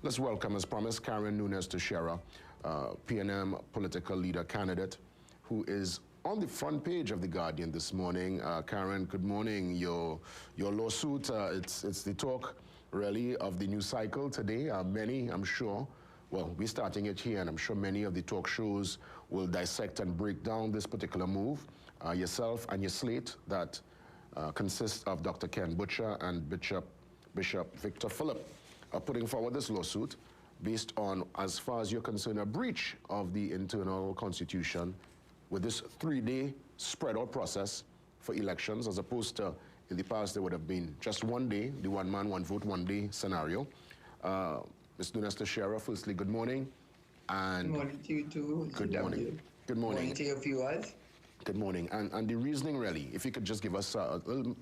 Let's welcome, as promised, Karen Nunez Tesheira, PNM political leader candidate, who is on the front page of The Guardian this morning. Karen, good morning. Your lawsuit, it's the talk, really, of the news cycle today. Many, I'm sure, well, we're starting it here, and I'm sure many of the talk shows will dissect and break down this particular move. Yourself and your slate that consists of Dr. Ken Butcher and Bishop Victor Phillip are putting forward this lawsuit based on, as far as you're concerned, a breach of the internal constitution with this 3-day spread out process for elections, as opposed to in the past there would have been just 1 day, the one man, one vote, 1 day scenario. Ms. Nunez Tesheira, firstly, good morning. And good morning to you too. Good morning. Good morning. Good morning to your viewers. Good morning. And the reasoning, really, if you could just give us a little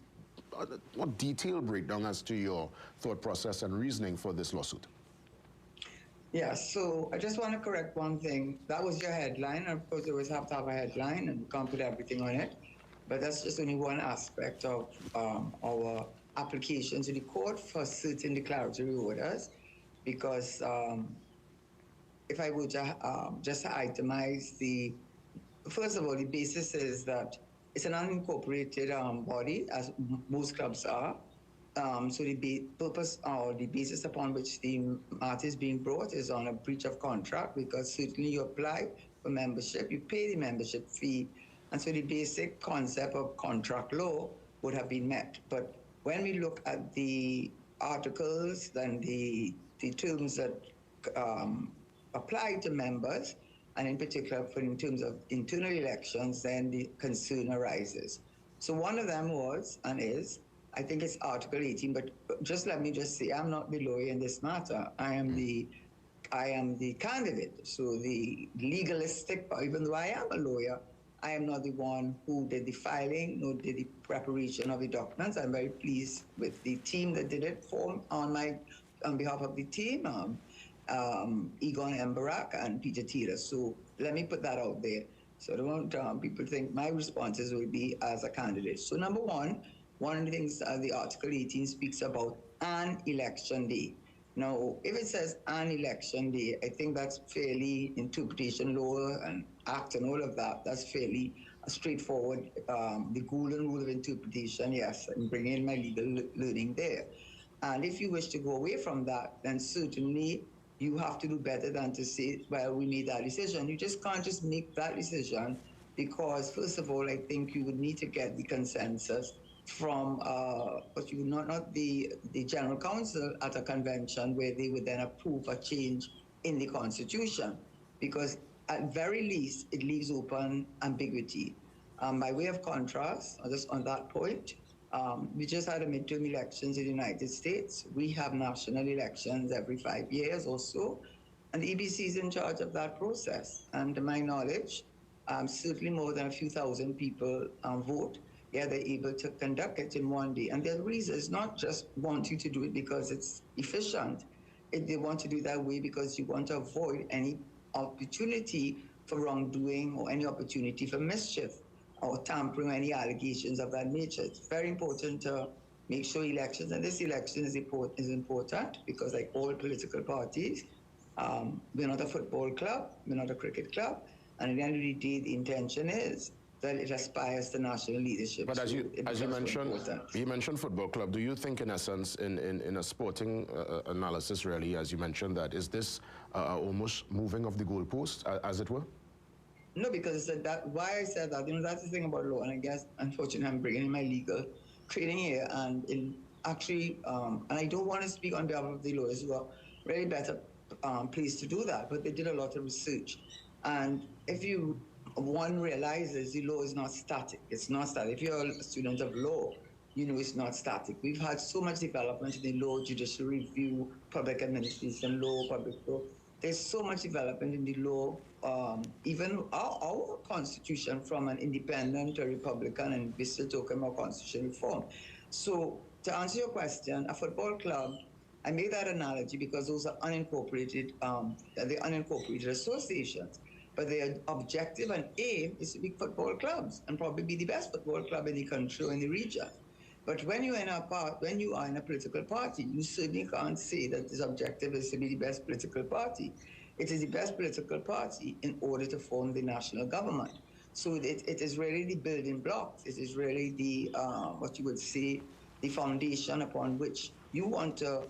more detailed breakdown as to your thought process and reasoning for this lawsuit. Yeah, so I just want to correct one thing. That was your headline, and of course you always have to have a headline, and you can't put everything on it. But that's just only one aspect of our application to the court for certain declaratory orders, because if I would just itemize the, first of all, the basis is that it's an unincorporated body, as most clubs are. So the purpose or the basis upon which the matter is being brought is on a breach of contract, because certainly you apply for membership, you pay the membership fee, and so the basic concept of contract law would have been met. But when we look at the articles and the terms that apply to members, and in particular in terms of internal elections, then the concern arises. So one of them was and is, I think it's Article 18, but just let me just say, I'm not the lawyer in this matter. I am the candidate. So the legalistic, even though I am a lawyer, I am not the one who did the filing, nor did the preparation of the documents. I'm very pleased with the team that did it on behalf of the team. Egon Emberak and Peter Taylor. So let me put that out there. So I don't want people think my responses will be as a candidate. So number one of the things the Article 18 speaks about, an election day. Now, if it says an election day, I think that's fairly interpretation law and act and all of that. That's fairly straightforward. The golden rule of interpretation, yes, I'm bringing in my legal learning there. And if you wish to go away from that, then certainly you have to do better than to say, well, we made that decision. You just can't just make that decision, because first of all, I think you would need to get the consensus from, but you would not the General Council at a convention where they would then approve a change in the Constitution, because at very least it leaves open ambiguity. By way of contrast, just on that point, we just had a midterm elections in the United States. We have national elections every 5 years or so, and the EBC is in charge of that process. And to my knowledge, certainly more than a few thousand people vote. Yeah, they're able to conduct it in 1 day. And their reason is not just wanting to do it because it's efficient. They want to do it that way because you want to avoid any opportunity for wrongdoing or any opportunity for mischief or tampering, any allegations of that nature. It's very important to make sure elections, and this election is important because, like all political parties, we're not a football club, we're not a cricket club, and at the end of the day, the intention is that it aspires to national leadership. But as you mentioned football club, do you think, in essence, in a sporting analysis, really, as you mentioned, that is this almost moving of the goalpost, as it were? No, because why I said that, that's the thing about law, and I guess, unfortunately, I'm bringing in my legal training here, and and I don't want to speak on behalf of the lawyers who are really better pleased to do that, but they did a lot of research. And if one realizes the law is not static. It's not static. If you're a student of law, you know it's not static. We've had so much development in the law, judicial review, public administration law, public law. There's so much development in the law, even our Constitution from an independent to Republican, and we're still talking about constitutional reform. So to answer your question, a football club, I made that analogy because those are unincorporated, they're unincorporated associations. But their objective and aim is to be football clubs and probably be the best football club in the country or in the region. But when you are in a political party, you certainly can't say that this objective is to be the best political party. It is the best political party in order to form the national government. So it is really the building blocks. It is really the what you would say the foundation upon which you want to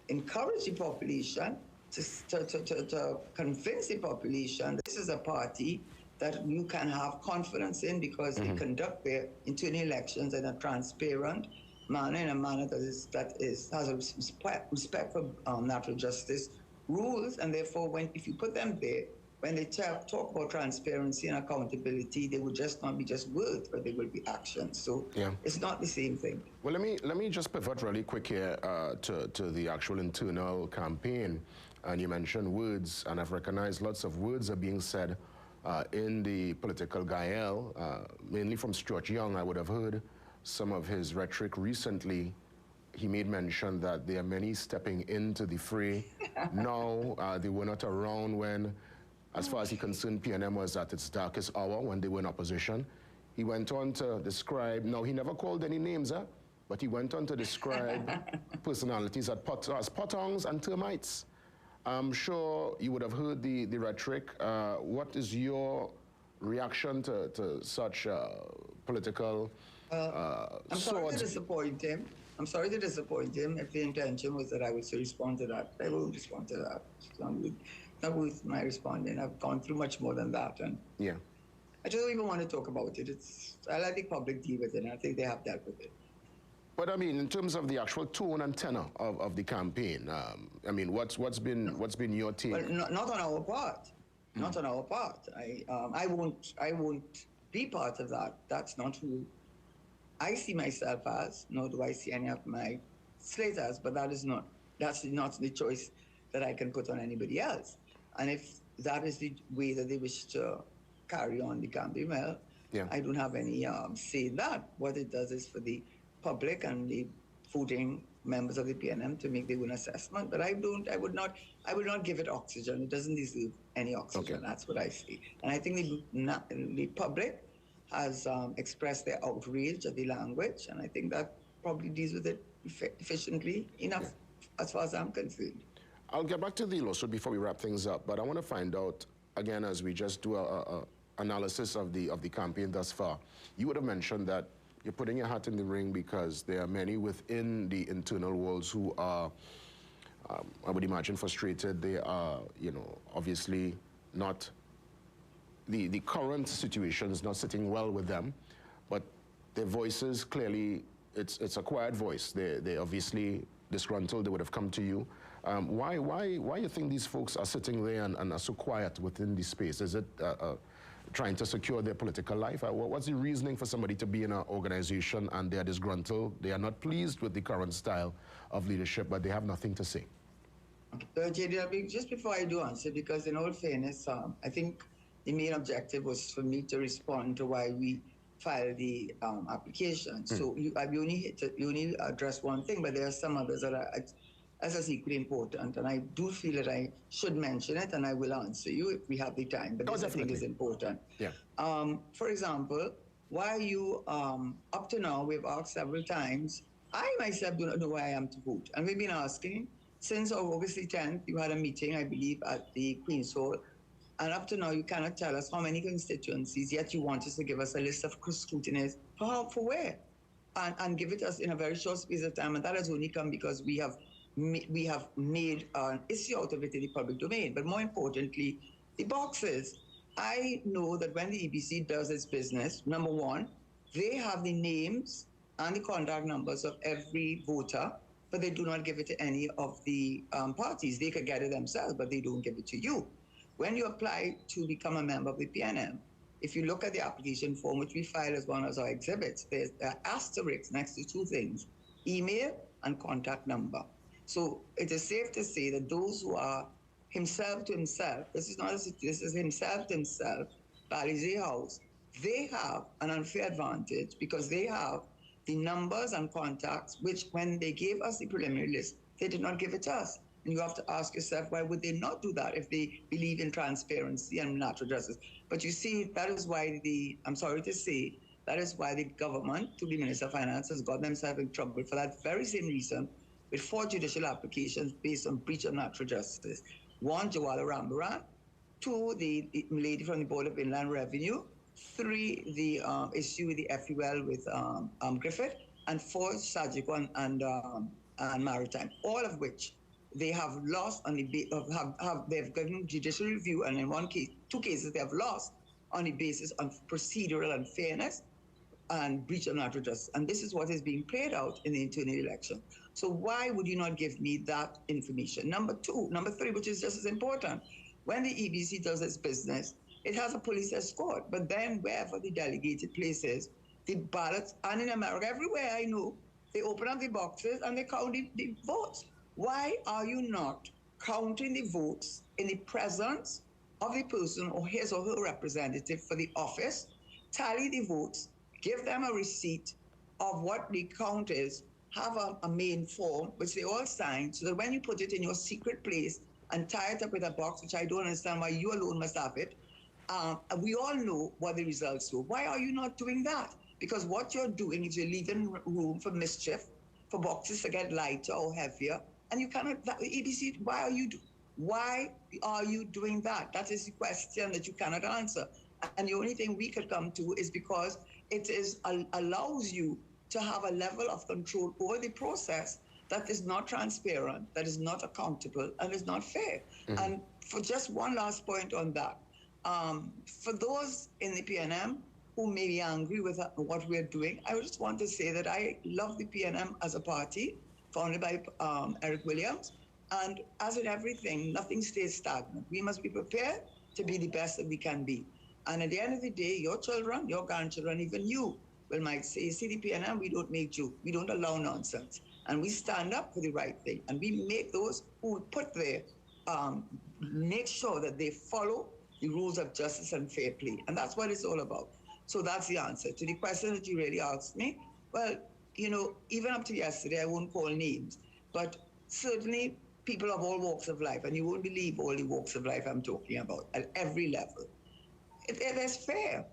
encourage the population to convince the population this is a party that you can have confidence in because they conduct their internal elections in a transparent manner, in a manner that has a respect for natural justice rules, and therefore, if you put them there, when they talk about transparency and accountability, they will just not be just words, but they will be actions. So it's not the same thing. Well, let me just pivot really quick here to the actual internal campaign. And you mentioned words, and I've recognized lots of words are being said in the political gael, mainly from Stuart Young. I would have heard some of his rhetoric recently. He made mention that there are many stepping into the fray. Now, they were not around when, as far as he concerned, PNM was at its darkest hour when they were in opposition. He went on to describe, now he never called any names, but he went on to describe personalities as pottongs and termites. I'm sure you would have heard the rhetoric. What is your reaction to such political I'm sorry to disappoint him. I'm sorry to disappoint him. If the intention was that I would respond to that, I will respond to that. It's not with my responding. I've gone through much more than that. And yeah, I just don't even want to talk about it. I let the public deal with it, and I think they have dealt with it. But I mean, in terms of the actual tone and tenor of the campaign, I mean, what's been your take? Well, not on our part. Not on our part. I won't be part of that. That's not who I see myself as, nor do I see any of my slates as, but that's not the choice that I can put on anybody else. And if that is the way that they wish to carry on the campaign, well, I don't have any say in that. What it does is for the public and the voting members of the PNM to make their own assessment. But I would not give it oxygen. It doesn't deserve any oxygen. Okay. That's what I see. And I think the public has expressed their outrage at the language, and I think that probably deals with it efficiently enough as far as I'm concerned. I'll get back to the lawsuit before we wrap things up, but I want to find out, again, as we just do a analysis of the campaign thus far, you would have mentioned that you're putting your hat in the ring because there are many within the internal walls who are, I would imagine, frustrated. They are, obviously not, the current situation is not sitting well with them, but their voices, clearly, it's a quiet voice. They're obviously disgruntled. They would have come to you. Why you think these folks are sitting there and are so quiet within the space? Is it trying to secure their political life? What's the reasoning for somebody to be in an organization and they are disgruntled? They are not pleased with the current style of leadership, but they have nothing to say. JD, just before I do answer, because in all fairness, I think the main objective was for me to respond to why we filed the application. So you only address one thing, but there are some others that are as equally important. And I do feel that I should mention it, and I will answer you if we have the time. But this, I think, is important. Yeah. For example, why are you, up to now, we've asked several times, I myself do not know where I am to vote. And we've been asking since August the 10th, you had a meeting, I believe, at the Queen's Hall. And up to now, you cannot tell us how many constituencies, yet you want us to give us a list of scrutineers. For where? And give it us in a very short space of time. And that has only come because we have made an issue out of it in the public domain. But more importantly, the boxes. I know that when the EBC does its business, number one, they have the names and the contact numbers of every voter, but they do not give it to any of the parties. They could get it themselves, but they don't give it to you. When you apply to become a member of the PNM, if you look at the application form, which we file as one of our exhibits, there's asterisks next to two things, email and contact number. So it is safe to say that those who are himself to himself, this is himself to himself, Balize House, they have an unfair advantage because they have the numbers and contacts, which when they gave us the preliminary list, they did not give it to us. And you have to ask yourself, why would they not do that if they believe in transparency and natural justice? But you see, that is why I'm sorry to say, That is why the government, to the Minister of Finance, has got themselves in trouble for that very same reason, with 4 judicial applications based on breach of natural justice. 1, Jawala Rambaran. 2, the lady from the Board of Inland Revenue. 3, the issue with the FUL with Griffith. And 4, Sajiko and Maritime. All of which they have lost on the they've given judicial review, and in 2 cases they have lost on the basis of procedural unfairness and breach of natural justice. And this is what is being played out in the internal election. So why would you not give me that information? Number 3, which is just as important, when the EBC does its business, it has a police escort, but then wherever the delegated places, the ballots, and in America, everywhere I know, they open up the boxes and they count the votes. Why are you not counting the votes in the presence of the person or his or her representative for the office, tally the votes, give them a receipt of what the count is, have a main form, which they all sign, so that when you put it in your secret place and tie it up with a box, which I don't understand why you alone must have it, we all know what the results were. Why are you not doing that? Because what you're doing is you're leaving room for mischief, for boxes to get lighter or heavier, and you cannot, EBC, why are you doing that? That is the question that you cannot answer. And the only thing we could come to is because it allows you to have a level of control over the process that is not transparent, that is not accountable, and is not fair. Mm-hmm. And for just one last point on that, for those in the PNM who may be angry with what we're doing, I just want to say that I love the PNM as a party, founded by Eric Williams. And as in everything, nothing stays stagnant. We must be prepared to be the best that we can be. And at the end of the day, your children, your grandchildren, even you, might say, see, the PNM, we don't make joke. We don't allow nonsense. And we stand up for the right thing. And we make those who we put there, make sure that they follow the rules of justice and fair play. And that's what it's all about. So that's the answer. To the question that you really asked me, well, you know, even up to yesterday, I won't call names, but certainly people of all walks of life, and you won't believe all the walks of life I'm talking about, at every level. It is fair.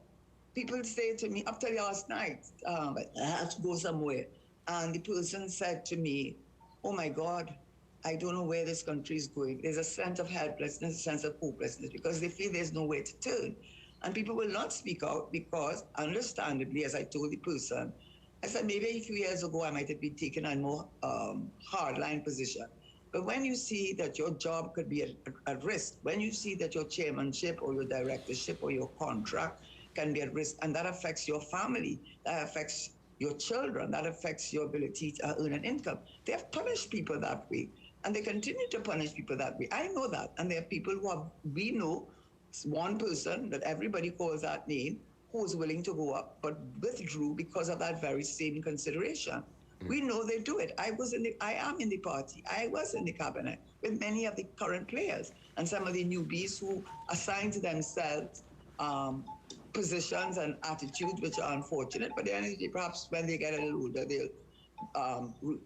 People say to me, up till last night, I have to go somewhere. And the person said to me, oh my God, I don't know where this country is going. There's a sense of helplessness, a sense of hopelessness, because they feel there's nowhere to turn. And people will not speak out because, understandably, as I told the person, I said, maybe a few years ago, I might have been taking a more hardline position. But when you see that your job could be at risk, when you see that your chairmanship or your directorship or your contract can be at risk, and that affects your family, that affects your children, that affects your ability to earn an income. They have punished people that way, and they continue to punish people that way. I know that, and there are people we know, one person that everybody calls that name, who is willing to go up, but withdrew because of that very same consideration. We know they do it. I am in the party. I was in the cabinet with many of the current players and some of the newbies who assign to themselves positions and attitudes which are unfortunate. But then perhaps when they get a little older, they'll,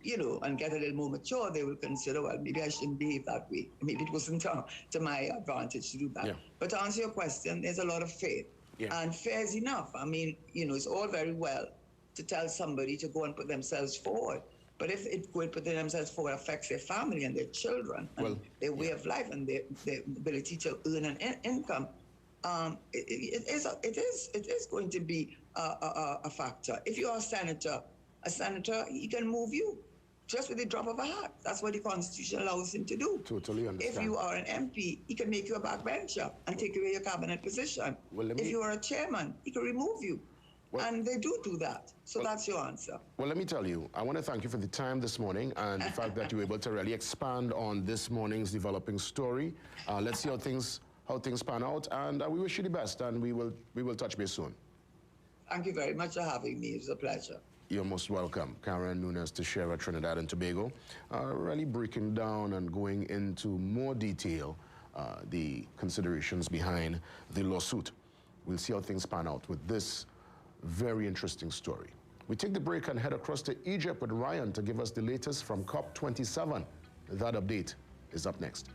you know, and get a little more mature, they will consider, well, maybe I shouldn't behave that way. Maybe it wasn't to my advantage to do that. Yeah. But to answer your question, there's a lot of fair. Yeah. And fair is enough. I mean, you know, it's all very well to tell somebody to go and put themselves forward. But if it going putting themselves forward affects their family and their children and their way of life and their ability to earn an income, it is going to be a factor. If you are a senator, he can move you just with the drop of a hat. That's what the Constitution allows him to do. Totally understand. If you are an MP, he can make you a backbencher and take away your cabinet position. If you are a chairman, he can remove you. Well, and they do that. So that's your answer. Well, let me tell you, I want to thank you for the time this morning and the fact that you were able to really expand on this morning's developing story. Let's see how things pan out, and we wish you the best, and we will touch base soon. Thank you very much for having me. It was a pleasure. You're most welcome. Karen Nunez Tesheira, Trinidad and Tobago, really breaking down and going into more detail the considerations behind the lawsuit. We'll see how things pan out with this very interesting story. We take the break and head across to Egypt with Ryan to give us the latest from COP27. That update is up next.